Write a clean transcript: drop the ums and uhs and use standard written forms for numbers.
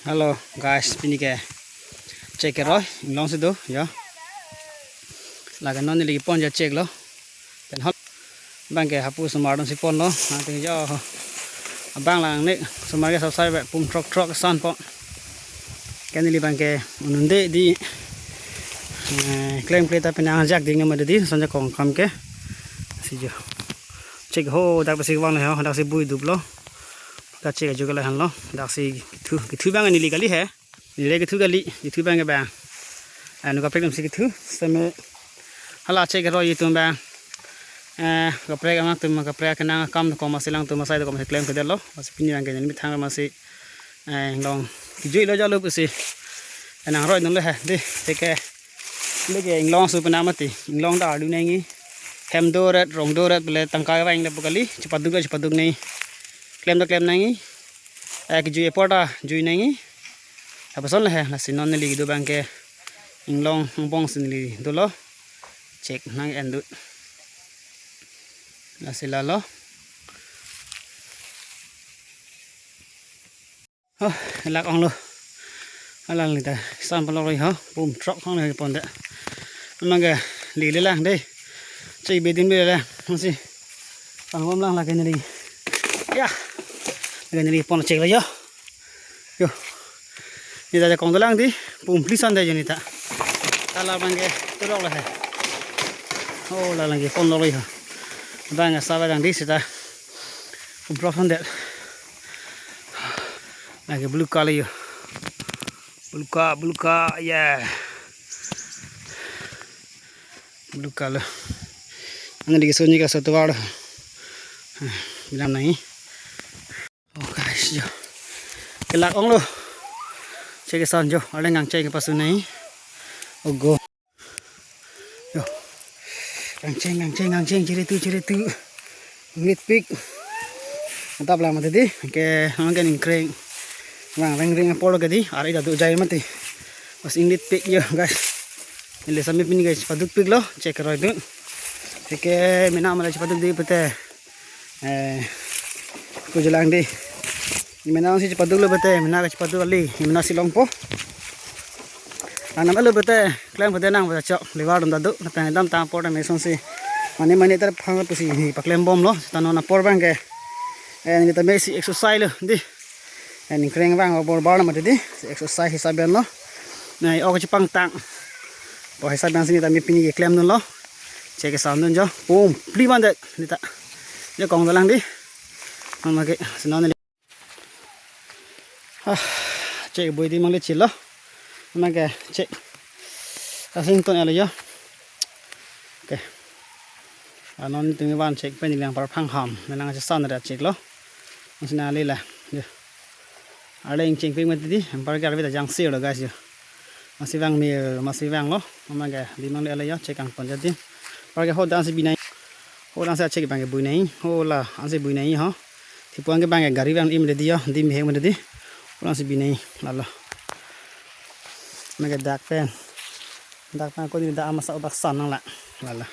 Hello guys, pinike check it rồi, long se do, yo. Là cái non này pon ja check lo. Then hot bang ke hapu samaron si pon lo. Ting jo bang lang nek samar ke sai ba pum truck san po. Cái này bang ke ununde di claim plate apena jak ding ma di san ja kong kam ke. Si jo. Check ho dak pasi wang le ho dak si bui dup lo. Ka check jo la han lo. Dak si cái thứ bang ni kali hai. Ni le cái thứ kali, cái thứ bang ke bang. Anu ka plate si cái thứ sama hala check ro yi tum bang. Ka plate amak tum ka plate kana kam ko masilang tum masai ko mas claim ke delo. Mas pini bang ke ni mi thang masih long ki lo ja lo pasi. Anang ro nong le ha di take le ke long su pana mati. Long da du nei ngi. Hem dorat rong dorat bele tangkai wang le bukali cepat duk nei. Claim nei ngi. Ki jui porta jui nei ngi. Apa sol le ha la sinon ne li do bang ke long bong sin li do lo. Check nang endut. La sila lo. Lak ong lo. Alang ta san palo ri ha. Boom truck khang ne pon de. Mang ke li le lang de. Chơi bê tin bê là không gì bằng hôm lang là cái này ya cái này pon check là yo ni ta kong lang đi pum plisan đây ni ta là bằng cái tôi đọc là hay oh là cái pon rồi ha bang sa ba đang đi sẽ ta pum profan đấy là cái blue color yo blue car yeah blue color Anh đi cái ka satu wad bilang nai oh guys yo cái lạc ong lo chơi cái son jo ada ngang chơi cái pasu nai oh go yo ngang chơi ciri tu ngit pik mantap lah mati di ke angin ingkreng wang ring polo ke di ari da tu jai mati pas ingit pik yo guys ini sampai pini guys paduk pik lo check rồi tu Oke, mina mala cepat di pete. Ko jalang di. Mina si cepat dulu pete, mina cepat dulu ali, mina silong po. Anam alu pete, klaim pete nang pete cok, lewat dum dadu, pete dam tam por me son si. Mani tar phang pusi hi paklem bom lo, tano na por bang ke. Ni ta basic exercise lo di. Ni kreng bang bor bar na mate di, exercise hisaben lo. Nai ok chipang tang. Po hisaben sini ta mi pini ke klaim nun lo. Check cái sound luôn cho, boom, pli ban đấy, đi ta, giờ còn cái lăng đi, mà cái, nó này, check cái bụi đi mang lên chìa lo, mà cái check, ta xin tuần này rồi, ok, nó từng cái ban check bên những hàng phẳng hòm, mình đang sound này check lo, mình xin lấy là, ở đây check bên bên đi, em bảo cái bây giờ giang siêu rồi guys, masih vang lo, mà cái đi mang lên rồi, check hàng tuần cho đi. Rồi cái hột đang sẽ bị này, hột đang sẽ check bằng cái bụi này, hột là anh sẽ bụi này hả? Thì buông cái bằng cái gari vàng im để đi, đi mềm để đi, hột đang sẽ bị này, là, mấy cái dark pen có đi đã mà sao bác sẵn năng lại, là.